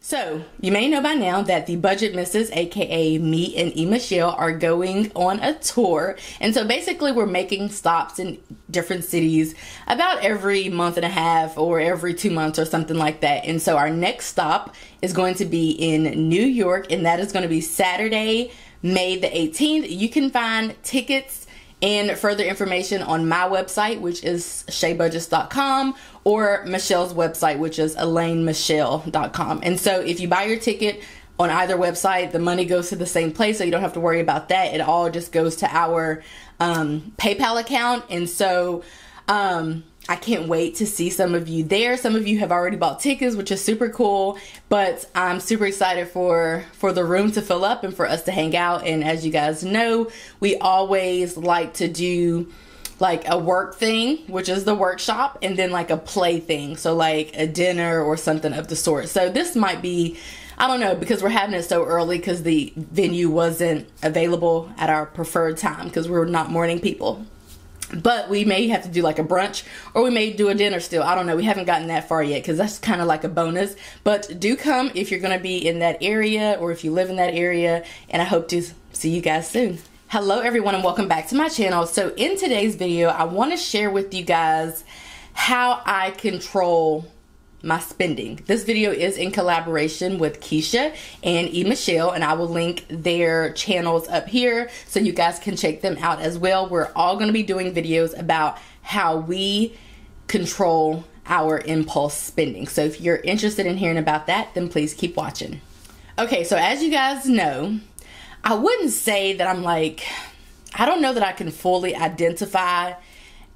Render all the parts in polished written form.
So, you may know by now that the Budget Misses, aka me and E.Michelle, are going on a tour. And so basically we're making stops in different cities about every month and a half or every 2 months or something like that. And so our next stop is going to be in New York, and that is going to be Saturday, May the 18th. You can find tickets and further information on my website, which is shaybudgets.com, or Michelle's website, which is elainemichelle.com. And so if you buy your ticket on either website, the money goes to the same place, so you don't have to worry about that. It all just goes to our PayPal account. And so I can't wait to see some of you there. Some of you have already bought tickets, which is super cool, but I'm super excited for the room to fill up and for us to hang out. And as you guys know, we always like to do like a work thing, which is the workshop, and then like a play thing, so like a dinner or something of the sort. So this might be, I don't know, because we're having it so early because the venue wasn't available at our preferred time because we're not morning people. But we may have to do like a brunch, or we may do a dinner still. I don't know. We haven't gotten that far yet because that's kind of like a bonus. But do come if you're going to be in that area or if you live in that area. And I hope to see you guys soon. Hello everyone and welcome back to my channel. So in today's video, I want to share with you guys how I control my spending. This video is in collaboration with Keisha and E.Michelle, and I will link their channels up here so you guys can check them out as well. We're all going to be doing videos about how we control our impulse spending. So if you're interested in hearing about that, then please keep watching. Okay, so as you guys know, I wouldn't say that I'm like, I don't know that I can fully identify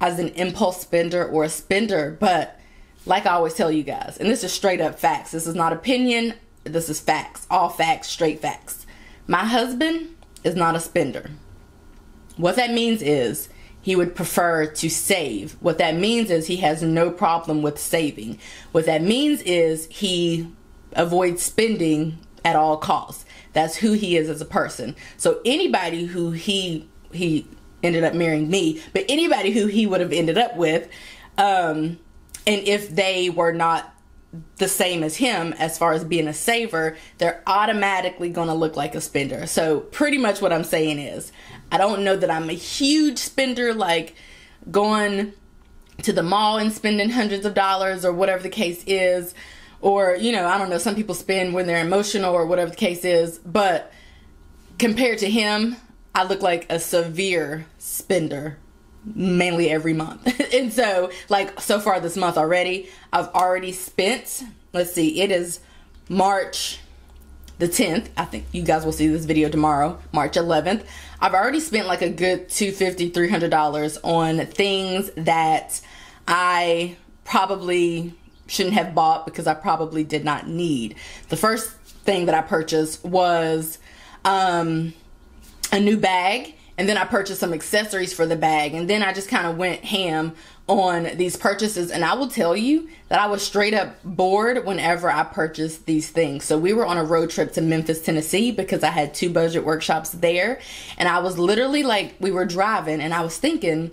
as an impulse spender or a spender, but like I always tell you guys, and this is straight up facts. This is not opinion. This is facts. All facts, straight facts. My husband is not a spender. What that means is he would prefer to save. What that means is he has no problem with saving. What that means is he avoids spending at all costs. That's who he is as a person. So anybody who he ended up marrying me, but anybody who he would have ended up with, and if they were not the same as him as far as being a saver, they're automatically going to look like a spender. So pretty much what I'm saying is, I don't know that I'm a huge spender, like going to the mall and spending hundreds of dollars or whatever the case is. Or, you know, I don't know, some people spend when they're emotional or whatever the case is. But compared to him, I look like a severe spender. Mainly every month. And so like so far this month already, I've already spent, let's see, it is March the 10th. I think you guys will see this video tomorrow, March 11th. I've already spent like a good $250, $300 on things that I probably shouldn't have bought because I probably did not need. The first thing that I purchased was a new bag. And then I purchased some accessories for the bag. And then I just kind of went ham on these purchases. And I will tell you that I was straight up bored whenever I purchased these things. So we were on a road trip to Memphis, Tennessee, because I had 2 budget workshops there. And I was literally like, we were driving and I was thinking,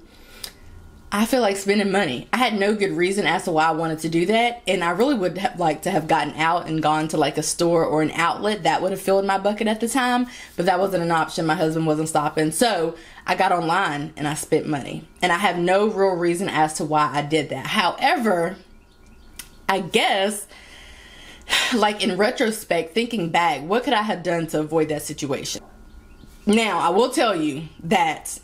I feel like spending money. I had no good reason as to why I wanted to do that. And I really would have liked to have gotten out and gone to like a store or an outlet. That would have filled my bucket at the time. But that wasn't an option. My husband wasn't stopping. So I got online and I spent money. And I have no real reason as to why I did that. However, I guess, like in retrospect, thinking back, what could I have done to avoid that situation? Now, I will tell you that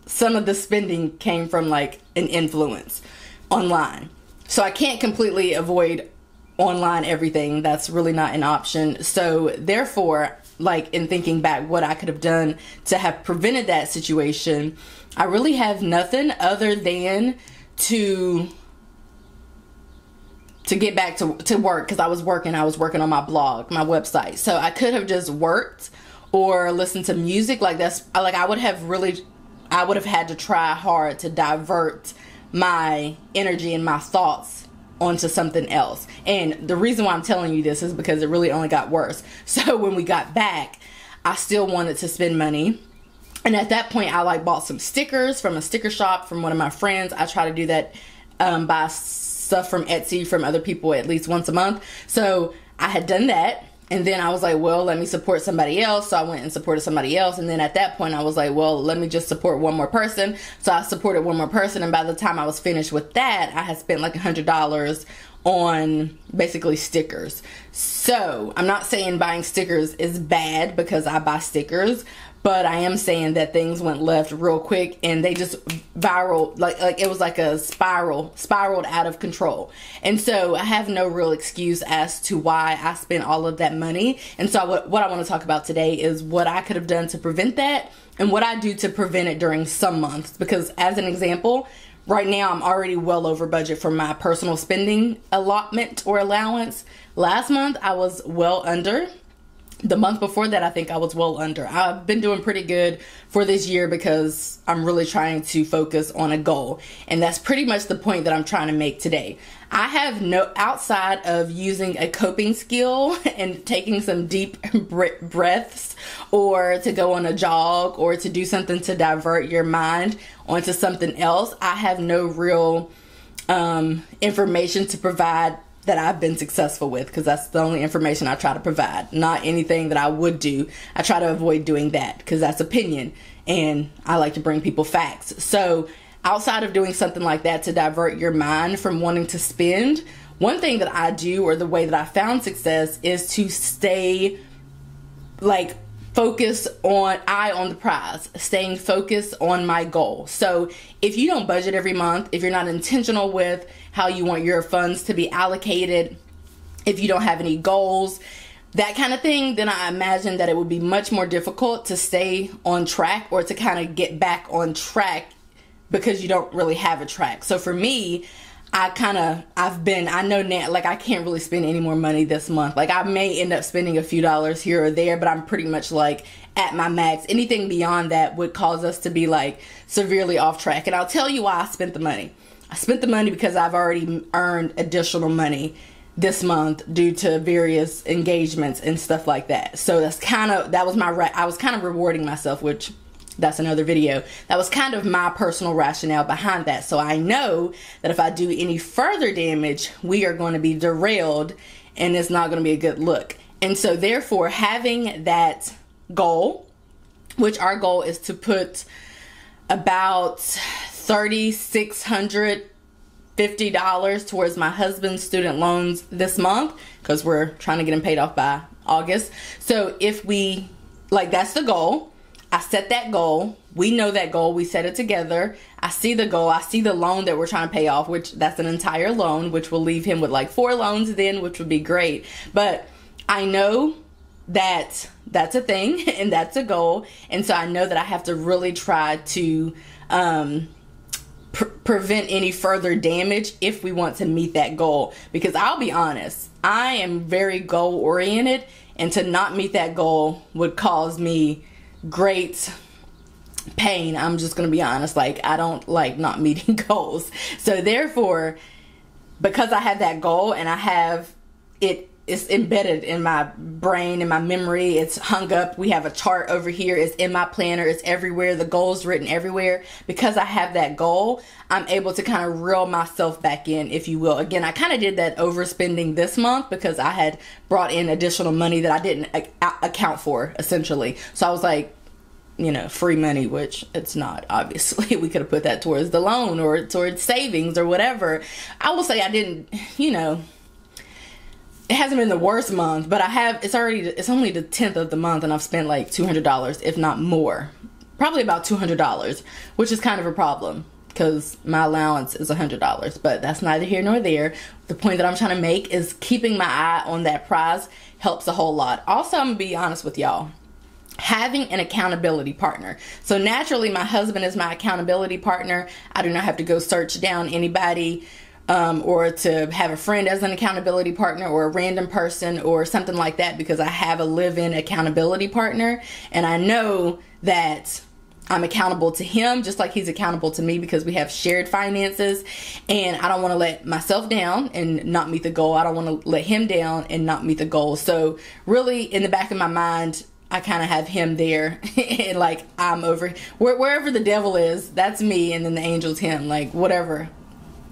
some of the spending came from like an influence online. So I can't completely avoid online everything. That's really not an option. So therefore, like in thinking back what I could have done to have prevented that situation, I really have nothing other than to get back to work, because I was working on my blog, my website. So I could have just worked or listened to music. Like I would have had to try hard to divert my energy and my thoughts onto something else. And the reason why I'm telling you this is because it really only got worse. So when we got back, I still wanted to spend money. And at that point, I like bought some stickers from a sticker shop from one of my friends. I try to do that, buy stuff from Etsy from other people at least once a month. So I had done that. And then I was like, well, let me support somebody else. So I went and supported somebody else. And then at that point, I was like, well, let me just support one more person. So I supported one more person. And by the time I was finished with that, I had spent like $100 on basically stickers. So I'm not saying buying stickers is bad because I buy stickers, but I am saying that things went left real quick and they just viral, like it was like a spiraled out of control. And so I have no real excuse as to why I spent all of that money. And so what I want to talk about today is what I could have done to prevent that and what I do to prevent it during some months. Because as an example, right now I'm already well over budget for my personal spending allotment or allowance. Last month I was well under. The month before that, I think I was well under. I've been doing pretty good for this year because I'm really trying to focus on a goal. And that's pretty much the point that I'm trying to make today. I have no, outside of using a coping skill and taking some deep breaths, or to go on a jog, or to do something to divert your mind onto something else, I have no real information to provide that I've been successful with, because that's the only information I try to provide. Not anything that I would do. I try to avoid doing that because that's opinion and I like to bring people facts. So outside of doing something like that to divert your mind from wanting to spend, one thing that I do, or the way that I found success, is to stay like focus on, eye on the prize, staying focused on my goal. So if you don't budget every month, if you're not intentional with how you want your funds to be allocated, if you don't have any goals, that kind of thing, then I imagine that it would be much more difficult to stay on track, or to kind of get back on track, because you don't really have a track. So for me, I know now, like, I can't really spend any more money this month. Like, I may end up spending a few dollars here or there, but I'm pretty much like at my max. Anything beyond that would cause us to be like severely off track. And I'll tell you why I spent the money. I spent the money because I've already earned additional money this month due to various engagements and stuff like that. So I was kind of rewarding myself, which that's another video. That was kind of my personal rationale behind that. So I know that if I do any further damage, we are going to be derailed and it's not going to be a good look. And so therefore, having that goal, which our goal is to put about $3,650 towards my husband's student loans this month, because we're trying to get them paid off by August. So if we, like, that's the goal. I set that goal. We know that goal. We set it together. I see the goal. I see the loan that we're trying to pay off, which that's an entire loan, which will leave him with like 4 loans then, which would be great. But I know that that's a thing and that's a goal. And so I know that I have to really try to prevent any further damage if we want to meet that goal. Because I'll be honest, I am very goal oriented, and to not meet that goal would cause me great pain. I'm just gonna be honest. Like, I don't like not meeting goals. So therefore, because I have that goal and I have it's embedded in my brain, in my memory, it's hung up. We have a chart over here. It's in my planner. It's everywhere. The goal's written everywhere. Because I have that goal, I'm able to kind of reel myself back in, if you will. Again, I kind of did that overspending this month because I had brought in additional money that I didn't account for, essentially. So I was like, you know, free money, which it's not, obviously. We could have put that towards the loan or towards savings or whatever. I will say I didn't, you know, it hasn't been the worst month, but it's only the 10th of the month and I've spent like $200, if not more. Probably about $200, which is kind of a problem because my allowance is $100, but that's neither here nor there. The point that I'm trying to make is keeping my eye on that prize helps a whole lot. Also, I'm gonna be honest with y'all. Having an accountability partner. So naturally, my husband is my accountability partner. I do not have to go search down anybody or to have a friend as an accountability partner, or a random person or something like that, because I have a live-in accountability partner, and I know that I'm accountable to him just like he's accountable to me, because we have shared finances, and I don't want to let myself down and not meet the goal. I don't want to let him down and not meet the goal. So really, in the back of my mind, I kind of have him there and like I'm over wherever the devil is, that's me, and then the angel's him, like whatever.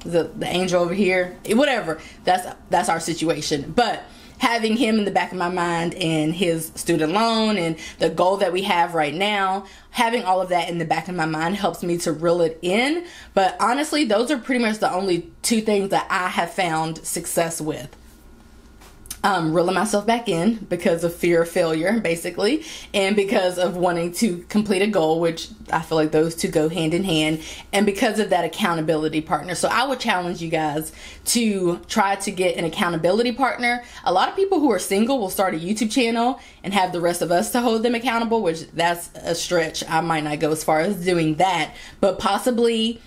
The angel over here, whatever, that's our situation. But having him in the back of my mind and his student loan and the goal that we have right now, having all of that in the back of my mind helps me to reel it in. But honestly, those are pretty much the only two things that I have found success with. Reeling myself back in because of fear of failure, basically, and because of wanting to complete a goal, which I feel like those two go hand in hand, and because of that accountability partner. So I would challenge you guys to try to get an accountability partner. A lot of people who are single will start a YouTube channel and have the rest of us to hold them accountable, which that's a stretch. I might not go as far as doing that, but possibly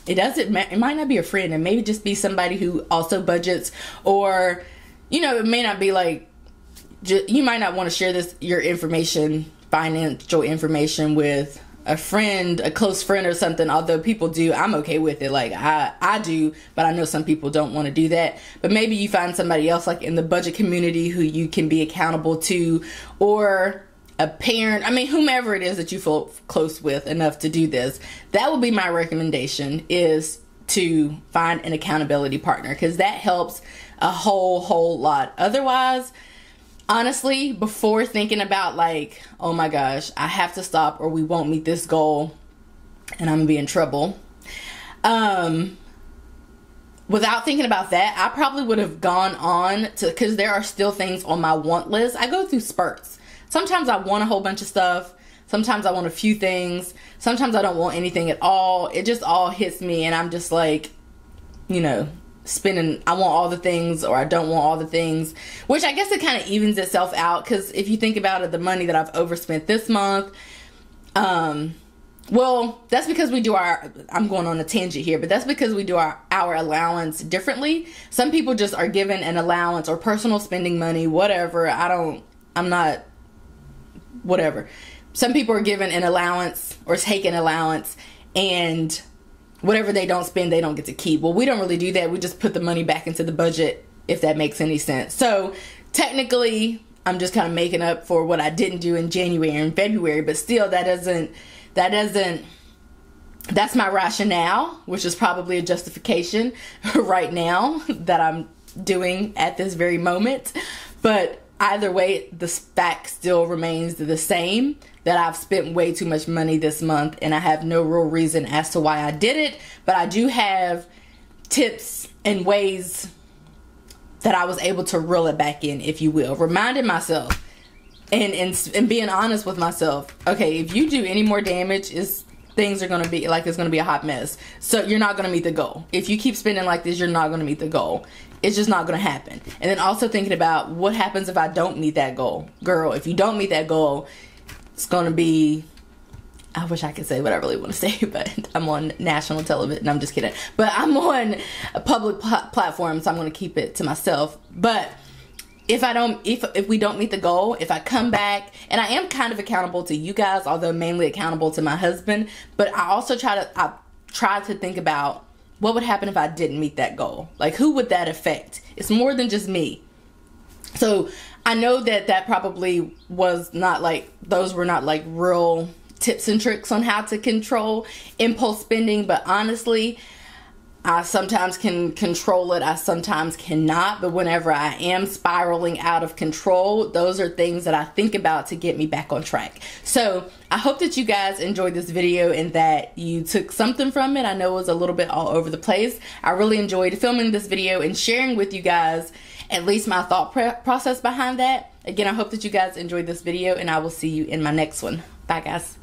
it might not be a friend, and maybe just be somebody who also budgets, or, you know, it may not be like, you might not want to share your information, financial information, with a friend, a close friend or something, although people do. I'm okay with it. Like I do, but I know some people don't want to do that. But maybe you find somebody else like in the budget community who you can be accountable to, or a parent, I mean, whomever it is that you feel close with enough to do this. That would be my recommendation, is to find an accountability partner, because that helps a whole lot. Otherwise, honestly, before thinking about like, oh my gosh, I have to stop or we won't meet this goal and I'm gonna be in trouble, without thinking about that, I probably would have gone on to, because there are still things on my want list. I go through spurts. Sometimes I want a whole bunch of stuff. Sometimes I want a few things. Sometimes I don't want anything at all. It just all hits me and I'm just like, you know, spending, I want all the things or I don't want all the things, which I guess it kind of evens itself out, because if you think about it, the money that I've overspent this month, well, that's because we do I'm going on a tangent here, but that's because we do our allowance differently. Some people just are given an allowance or personal spending money, whatever. I'm not, whatever. Some people are given an allowance or take an allowance, and whatever they don't spend, they don't get to keep. Well, we don't really do that. We just put the money back into the budget, if that makes any sense. So technically, I'm just kind of making up for what I didn't do in January and February, but still that's my rationale, which is probably a justification right now that I'm doing at this very moment. But either way, the fact still remains the same, that I've spent way too much money this month and I have no real reason as to why I did it. But I do have tips and ways that I was able to reel it back in, if you will. Reminding myself and being honest with myself. Okay, if you do any more damage, things are going to be like, it's going to be a hot mess. So you're not going to meet the goal. If you keep spending like this, you're not going to meet the goal. It's just not going to happen. And then also thinking about what happens if I don't meet that goal. Girl, if you don't meet that goal, it's going to be, I wish I could say what I really want to say, but I'm on national television. I'm just kidding. But I'm on a public platform, so I'm going to keep it to myself. But if we don't meet the goal, if I come back, and I am kind of accountable to you guys, although mainly accountable to my husband, but I also try to think about what would happen if I didn't meet that goal. Like, who would that affect? It's more than just me. So I know that probably was not like, those were not like real tips and tricks on how to control impulse spending, but honestly, I sometimes can control it, I sometimes cannot. But whenever I am spiraling out of control, those are things that I think about to get me back on track. So I hope that you guys enjoyed this video and that you took something from it. I know it was a little bit all over the place. I really enjoyed filming this video and sharing with you guys at least my thought process behind that. Again, I hope that you guys enjoyed this video, and I will see you in my next one. Bye, guys.